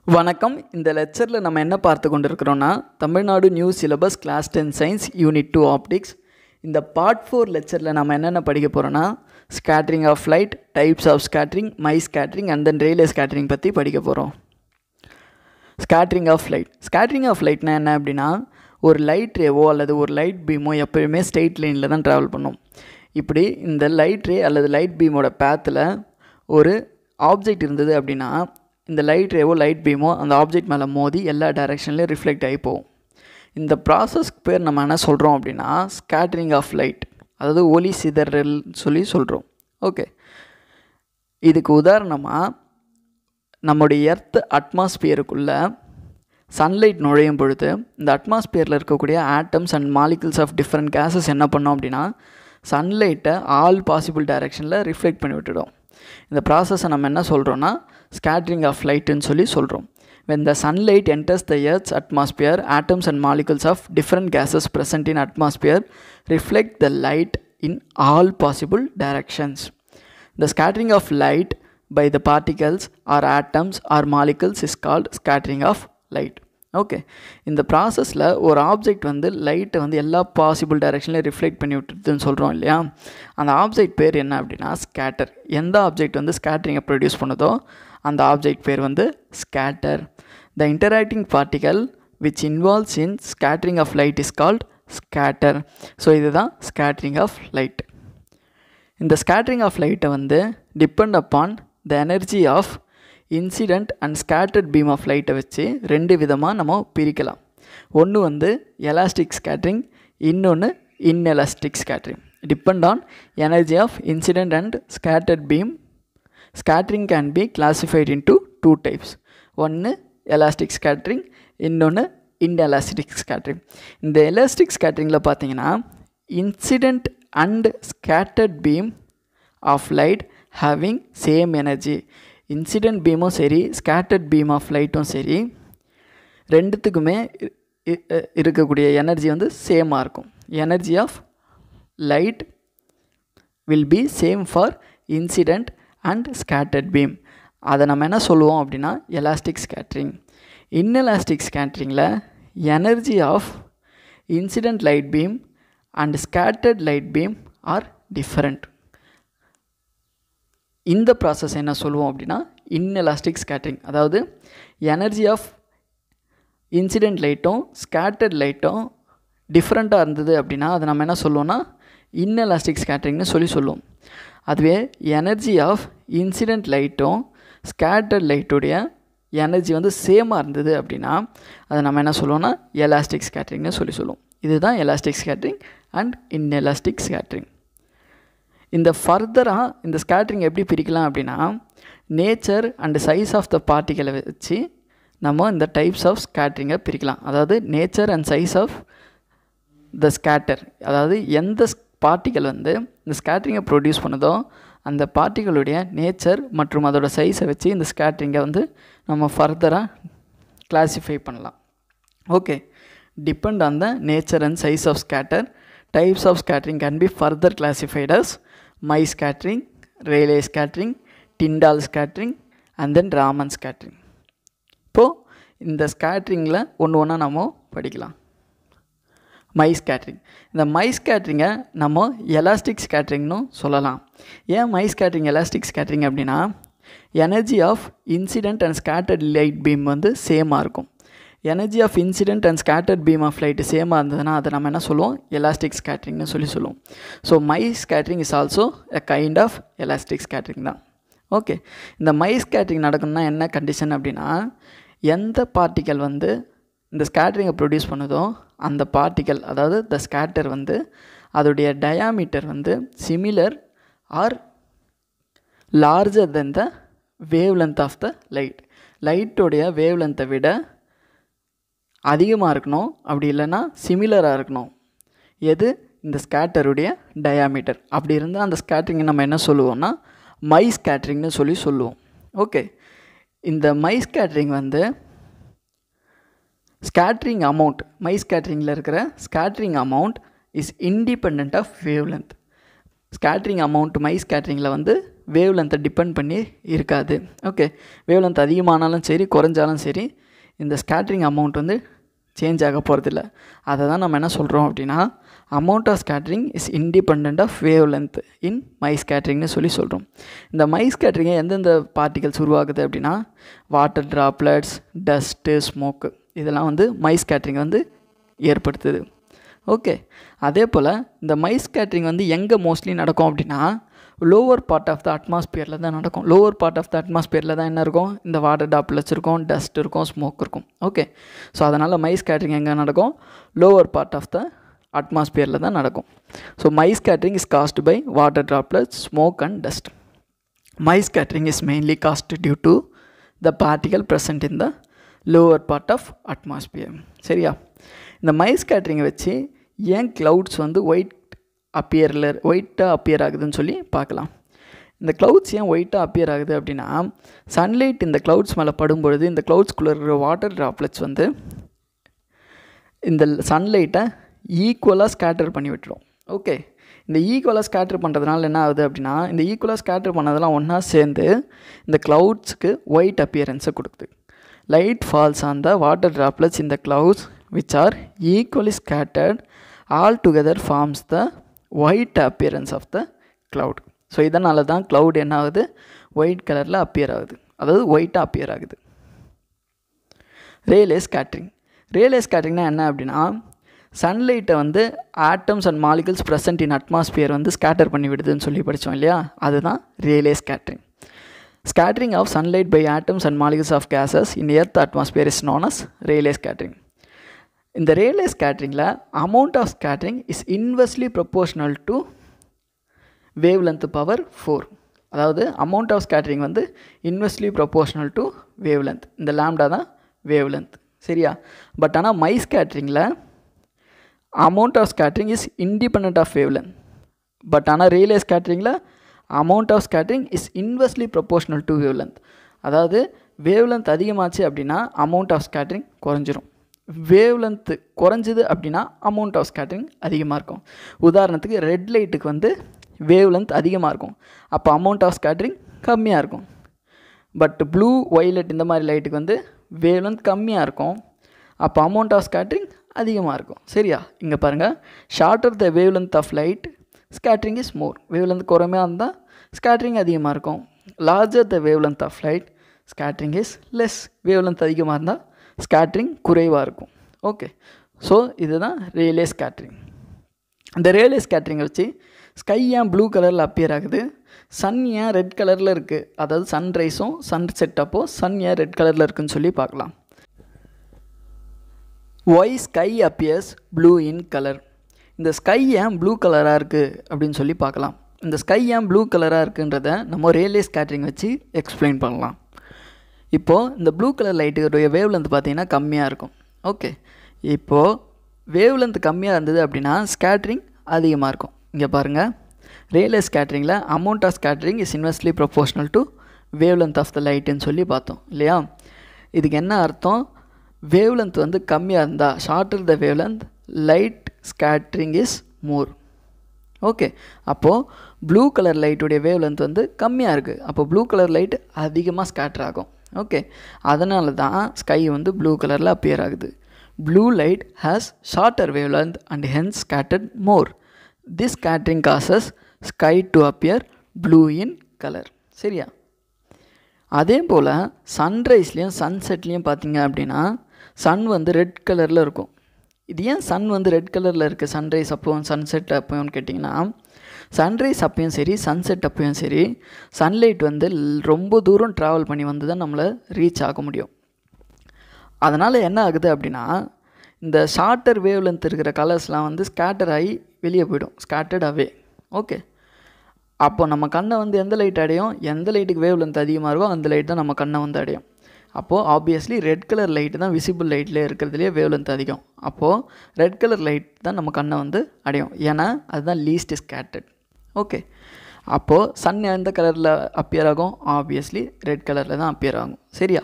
வணக்கம். இந்த லெக்சரில் நம்ம என்ன பார்த்து கொண்டிருக்கிறோன்னா, Tamil Nadu new syllabus class 10 science unit 2 optics. இந்த பார்ட் 4 லெக்சரில் நம்ம என்னென்ன படிக்க போகிறோன்னா, scattering of light, types of scattering, Mie scattering and then Rayleigh scattering பற்றி படிக்க போகிறோம். ஸ்கேட்ரிங் ஆஃப் லைட்னா என்ன அப்படின்னா, ஒரு லைட் ரேவோ அல்லது ஒரு லைட் பீமோ எப்போயுமே ஸ்ட்ரெயிட் லைனில் தான் ட்ராவல் பண்ணும். இப்படி இந்த லைட் ரே அல்லது லைட் பீமோட பேத்தில் ஒரு ஆப்ஜெக்ட் இருந்தது அப்படின்னா, இந்த லைட் ரேவோ லைட் பீமோ அந்த ஆப்ஜெக்ட் மேலே மோதி எல்லா டைரெக்ஷன்லேயும் ரிஃப்ளெக்ட் ஆகி போகும். இந்த ப்ராசஸ்க்கு பேர் நம்ம என்ன சொல்கிறோம் அப்படின்னா, ஸ்கேட்ரிங் ஆஃப் லைட், அதாவது ஒளி சிதறல் சொல்கிறோம். ஓகே, இதுக்கு உதாரணமாக நம்முடைய எர்த் அட்மாஸ்பியருக்குள்ளே சன்லைட் நுழையும் பொழுது இந்த அட்மாஸ்பியரில் இருக்கக்கூடிய atoms and molecules of different gases என்ன பண்ணோம் அப்படின்னா, சன்லைட்டை ஆல் பாசிபிள் டைரெக்ஷனில் ரிஃப்ளெக்ட் பண்ணி விட்டுடும். இந்த ப்ராசஸை நம்ம என்ன சொல்கிறோன்னா, ஸ்கேட்ரிங் ஆஃப் லைட்டுன்னு சொல்கிறோம். When the sunlight enters the Earth's atmosphere, atoms and molecules of different gases present in atmosphere reflect the light in all possible directions. The scattering of light by the particles or atoms or molecules is called scattering of light. Okay, இந்த ப்ராசஸில் ஒரு object லைட்டை எல்லா possible டைரெக்ஷன்லையும் reflect பண்ணி விட்டுருதுன்னு சொல்கிறோம் இல்லையா. அந்த object பேர் என்ன அப்படின்னா ஸ்கேட்டர். எந்த ஆப்ஜெக்ட் ஸ்கேட்டரிங்கை ப்ரொடியூஸ் பண்ணுதோ அந்த ஆப்ஜெக்ட் பேர் scatter. The interacting particle which involves in scattering of light is called scatter. So இதுதான் ஸ்கேட்டரிங் ஆஃப் லைட். இந்த ஸ்கேட்டரிங் ஆஃப் லைட்டை depend upon the energy of incident and scattered beam of லைட்டை வச்சு ரெண்டு விதமாக நம்ம பிரிக்கலாம். ஒன்று எலாஸ்டிக் ஸ்கேட்ரிங், இன்னொன்று inelastic scattering. Depend on energy of incident and scattered beam, scattering can be classified into two types. ஒன்று எலாஸ்டிக் ஸ்கேட்ரிங், இன்னொன்று இன்எலாஸ்டிக் ஸ்கேட்ரிங். இந்த எலாஸ்டிக் ஸ்கேட்ரிங்கில் பார்த்தீங்கன்னா incident and scattered beam of light having same energy. Incident பீமும் சரி, scattered beam of லைட்டும் சரி, ரெண்டுத்துக்குமே இருக்கக்கூடிய எனர்ஜி சேமாக இருக்கும். Energy of light will be same for incident and scattered beam. அதை நம்ம என்ன சொல்லுவோம் அப்படின்னா எலாஸ்டிக் ஸ்கேட்ரிங். இன்எலாஸ்டிக் ஸ்கேட்ரிங்கில் energy of incident light beam and scattered light beam are different. இந்த ப்ராசஸ் என்ன சொல்லுவோம் அப்படின்னா இன்எலாஸ்டிக் ஸ்கேட்ரிங். அதாவது எனர்ஜி ஆஃப் இன்சிடெண்ட் லைட்டும் ஸ்கேட்டர்ட் லைட்டும் டிஃப்ரெண்ட்டாக இருந்தது அப்படின்னா அதை நம்ம என்ன சொல்லுவோம்னா இன்எலாஸ்டிக் ஸ்கேட்ரிங்னு சொல்லுவோம். அதுவே எனர்ஜி ஆஃப் இன்சிடெண்ட் லைட்டும் ஸ்கேட்டர்ட் லைட்டுடைய எனர்ஜி சேமாக இருந்தது அப்படின்னா அதை நம்ம என்ன சொல்லுவோம்னா எலாஸ்டிக் ஸ்கேட்ரிங்னு சொல்லுவோம். இதுதான் elastic scattering and inelastic scattering. இந்த ஃபர்தராக இந்த ஸ்கேட்ரிங் எப்படி பிரிக்கலாம் அப்படின்னா, nature and size of the பார்ட்டிகளை வச்சு நம்ம இந்த டைப்ஸ் ஆஃப் ஸ்கேட்ரிங்கை பிரிக்கலாம். அதாவது nature and size of the scatter, அதாவது எந்த பார்ட்டிகள் இந்த ஸ்கேட்ரிங்கை ப்ரொடியூஸ் பண்ணுதோ அந்த பார்ட்டிகளுடைய நேச்சர் மற்றும் அதோட சைஸை வச்சு இந்த ஸ்கேட்ரிங்கை நம்ம ஃபர்தராக கிளாஸிஃபை பண்ணலாம். Okay, depend on the nature and size of scatter, types of scattering can be further classified as my scattering, Rayleigh scattering, Tyndall scattering and then Raman scattering. இப்போது இந்த ஸ்கேட்ரிங்கில் ஒன்று நம்ம படிக்கலாம். Mie scattering. இந்த மை ஸ்கேட்ரிங்கை நம்ம elastic ஸ்கேட்ரிங்னு சொல்லலாம். ஏன் மை ஸ்கேட்ரிங் எலாஸ்டிக் ஸ்கேட்ரிங் அப்படின்னா energy of incident and scattered light beam சேமாக இருக்கும். Energy of incident and scattered beam of light சேமாக இருந்ததுன்னா அதை நம்ம என்ன சொல்லுவோம் எலாஸ்டிக் ஸ்கேட்ரிங்னு சொல்லுவோம். So Mie scattering is also a kind of elastic scattering தான். ஓகே, இந்த மை ஸ்கேட்ரிங் நடக்கணும்னா என்ன கண்டிஷன் அப்படின்னா, எந்த பார்ட்டிக்கல் இந்த ஸ்கேட்ரிங்கை ப்ரொடியூஸ் பண்ணுதோ அந்த பார்ட்டிக்கல், அதாவது த ஸ்கேட்டர் அதோடைய diameter similar or larger than the wave length of the light. லைட்டோடைய வேவ் லென்த்தை விட அதிகமாக இருக்கணும், அப்படி இல்லைன்னா சிமிலராக இருக்கணும். எது? இந்த ஸ்கேட்டருடைய டயாமீட்டர். அப்படி இருந்தால் அந்த ஸ்கேட்ரிங்கை நம்ம என்ன சொல்லுவோம்னா மை ஸ்கேட்ரிங்னு சொல்லுவோம். ஓகே, இந்த Mie scattering scattering amount, Mie ஸ்கேட்ரிங்கில் இருக்கிற scattering amount is independent of wave length. Scattering amount Mie ஸ்கேட்ரிங்கில் வேவ் லென்த்தை டிபெண்ட் பண்ணி இருக்காது. ஓகே, வேவ் லென்த் அதிகமானாலும் சரி குறைஞ்சாலும் சரி இந்த ஸ்கேட்ரிங் அமௌண்ட் வந்து சேஞ்ச் ஆக போகிறதில்ல. அதை தான் நம்ம என்ன சொல்கிறோம் அப்படின்னா amount of scattering is independent of wave length in Mie ஸ்கேட்ரிங்னு சொல்கிறோம். இந்த மை ஸ்கேட்ரிங்கை எந்தெந்த பார்ட்டிகல்ஸ் உருவாகுது அப்படின்னா வாட்டர் ட்ராப்லெட்ஸ், டஸ்ட்டு, ஸ்மோக்கு, இதெல்லாம் வந்து மை ஸ்கேட்ரிங் வந்து ஏற்படுத்துது. ஓகே, அதே போல் இந்த மை ஸ்கேட்ரிங் வந்து எங்கே மோஸ்ட்லி நடக்கும் அப்படின்னா லோவர் பார்ட் ஆஃப் த அட்மாஸ்பியரில் தான் நடக்கும். லோவர் பார்ட் ஆஃப் த அட்மாஸ்பியரில் தான் என்ன இருக்கும், இந்த வாட்டர் ட்ராப்லெட்ஸ் இருக்கும், டஸ்ட் இருக்கும், ஸ்மோக் இருக்கும். ஓகே, ஸோ அதனால் மை ஸ்கேட்ரிங் எங்கே நடக்கும், லோவர் பார்ட் ஆஃப் த அட்மாஸ்பியரில் தான் நடக்கும். So Mie scattering is caused by water droplets, smoke and dust. Mie scattering is mainly caused due to the particle present in the lower part of atmosphere. சரியா, இந்த Mie ஸ்கேட்ரிங்கை வச்சு ஏன் clouds வந்து ஒயிட்டாக appear ஆகுதுன்னு சொல்லி பார்க்கலாம். இந்த க்ளவுட்ஸ் ஏன் ஒயிட்டாக அப்பியர் ஆகுது அப்படின்னா சன்லைட் இந்த க்ளவுட்ஸ் மேலே படும்பொழுது இந்த க்ளவுட்ஸ்குள்ளே இருக்கிற வாட்டர் ட்ராப்லெட்ஸ் வந்து இந்த சன்லைட்டை ஈக்குவலாக ஸ்கேட்டர் பண்ணி விட்டுரும். ஓகே, இந்த ஈக்குவலாக ஸ்கேட்டர் பண்ணுறதுனால என்ன ஆகுது அப்படின்னா இந்த ஈக்குவலாக ஸ்கேட்டர் பண்ணதெல்லாம் ஒன்றா சேர்ந்து இந்த க்ளவுட்ஸ்க்கு ஒயிட் அப்பியரன்ஸை கொடுக்குது. Light falls on the water droplets in the clouds which are equally scattered all together forms the white appearance of the cloud. So இதனால தான் cloud என்ன ஆகுது, ஒயிட் கலரில் அப்பியர் ஆகுது, அதாவது ஒயிட்டாக அப்பியர் ஆகுது. Rayleigh scattering. ரேலே ஸ்கேட்ரிங்னா என்ன அப்படின்னா சன்லைட்டை வந்து atoms and molecules present in atmosphere வந்து ஸ்கேட்டர் பண்ணி விடுதுன்னு சொல்லி படித்தோம் இல்லையா, அதுதான் Rayleigh scattering. Scattering of sunlight by atoms and molecules of gases in earth atmosphere is known as Rayleigh scattering. இந்த ரேலே ஸ்கேட்ரிங்கில் amount of scattering is inversely proportional to wavelength power 4. அதாவது amount of scattering வந்து inversely proportional to wavelength. இந்த lambda தான் wavelength. சரியா, but ஆனால் Mie ஸ்கேட்ரிங்கில் amount of scattering is independent of wave length. But ஆனால் Rayleigh ஸ்கேட்ரிங்கில் amount of scattering is inversely proportional to wavelength. அதாவது wavelength அதிகமாச்சு அப்படின்னா அமௌண்ட் ஆஃப் ஸ்கேட்ரிங் குறைஞ்சிரும். வேவ் லென்த்து குறைஞ்சிது அப்படின்னா அமௌண்ட் ஆஃப் ஸ்கேட்ரிங் அதிகமாக இருக்கும். உதாரணத்துக்கு ரெட் லைட்டுக்கு வந்து வேவ் லென்த் அதிகமாக இருக்கும், அப்போ அமௌண்ட் ஆஃப் ஸ்கேட்ரிங் கம்மியாக இருக்கும். பட் ப்ளூ, ஒய்லெட் இந்த மாதிரி லைட்டுக்கு வந்து வேவ் லென்த் கம்மியாக இருக்கும், அப்போ அமௌண்ட் ஆஃப் ஸ்கேட்ரிங் அதிகமாக இருக்கும். சரியா, இங்கே பாருங்கள், shorter the wave length of light scattering is more. Wavelength குறைமையாக இருந்தால் ஸ்கேட்ரிங் அதிகமாக இருக்கும். Larger the wave length of light scattering is less. Wavelength அதிகமாக இருந்தால் ஸ்கேட்ரிங் குறைவாக இருக்கும். ஓகே, ஸோ இதுதான் ரேலே ஸ்கேட்ரிங். இந்த ரேலே ஸ்கேட்ரிங்கை வச்சு ஸ்கை ஏன் ப்ளூ கலரில் அப்பியர் ஆகுது, சன் ஏன் ரெட் கலரில் இருக்குது, அதாவது சன்ரைஸும் சன் செட் அப்போ சன் ஏன் ரெட் கலரில் இருக்குதுன்னு சொல்லி பார்க்கலாம். Why sky appears blue in colour. இந்த ஸ்கை ஏன் ப்ளூ கலராக இருக்குது அப்படின்னு சொல்லி பார்க்கலாம். இந்த ஸ்கை ஏன் ப்ளூ கலராக இருக்குன்றதை நம்ம ரேலே ஸ்கேட்ரிங் வச்சு எக்ஸ்பிளைன் பண்ணலாம். இப்போது இந்த ப்ளூ கலர் லைட்டுடைய வேவ் லென்த் பார்த்திங்கன்னா கம்மியாக இருக்கும். ஓகே, இப்போது வேவ் லென்த் கம்மியாக இருந்தது அப்படின்னா ஸ்கேட்ரிங் அதிகமாக இருக்கும். இங்கே பாருங்கள், ரேலே ஸ்கேட்ரிங்கில் amount of scattering is inversely proportional to wave length of the லைட்டுன்னு சொல்லி பார்த்தோம் இல்லையா. இதுக்கு என்ன அர்த்தம், வேவ் லென்த் வந்து கம்மியாக இருந்தால் shorter the wave length light scattering is more. Okay, அப்போது ப்ளூ கலர் லைட்டுடைய வேவ் லென்த் வந்து கம்மியாக இருக்குது, அப்போ ப்ளூ கலர் லைட் அதிகமாக ஸ்கேட்டர் ஆகும். ஓகே, அதனால தான் ஸ்கை வந்து ப்ளூ கலரில் அப்பியர் ஆகுது. Blue light has shorter wave length and hence scattered more. This scattering causes sky to appear blue in colour. சரியா, அதே போல் சன்ரைஸ்லேயும் சன்செட்லேயும் பார்த்திங்க அப்படின்னா சன் வந்து ரெட் கலரில் இருக்கும். இது ஏன் சன் வந்து ரெட் கலரில் இருக்குது சன்ரைஸ் அப்போவும் சன்செட் அப்போன்னு கேட்டிங்கன்னா, சன்ரைஸ் அப்பையும் சரி சன்செட் அப்பையும் சரி சன்லைட் வந்து ரொம்ப தூரம் ட்ராவல் பண்ணி வந்து தான் நம்மளை ரீச் ஆக முடியும். அதனால் என்ன ஆகுது அப்படின்னா இந்த ஷார்ட்டர் வேவ் லென்த் இருக்கிற கலர்ஸ்லாம் வந்து ஸ்கேட்டர் ஆகி வெளியே போயிடும், ஸ்கேட்டர்ட் அவே. ஓகே, அப்போ நம்ம கண்ணை வந்து எந்த லைட் அடையும், எந்த லைட்டுக்கு வேவ் லென்த் அதிகமாக இருக்கோ அந்த லைட் தான் நம்ம கண்ணை வந்து அடையும். அப்போது ஆப்வியஸ்லி ரெட் கலர் லைட்டு தான் விசிபிள் லைட்லேயே இருக்கிறதுலேயே வேவ் லென்த் அதிகம். அப்போது ரெட் கலர் லைட் தான் நம்ம கண்ணை வந்து அடையும், ஏன்னா அதுதான் லீஸ்ட் ஸ்கேட்டர்ட். ஓகே, அப்போது சன் எந்த கலரில் அப்பியர் ஆகும், ஆப்வியஸ்லி ரெட் கலரில் தான் அப்பியர் ஆகும். சரியா,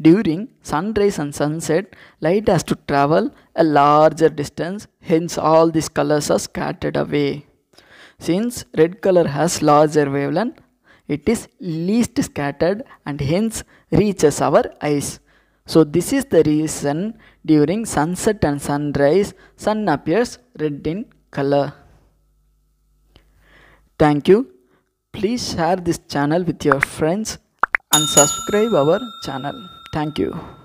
during sunrise and sunset light has to travel a larger distance, hence all this colours R scattered away. Since red color has larger wavelength, it is least scattered and hence reaches our eyes. So this is the reason during sunset and sunrise, sun appears red in color. Thank you. Please share this channel with your friends and subscribe our channel. Thank you.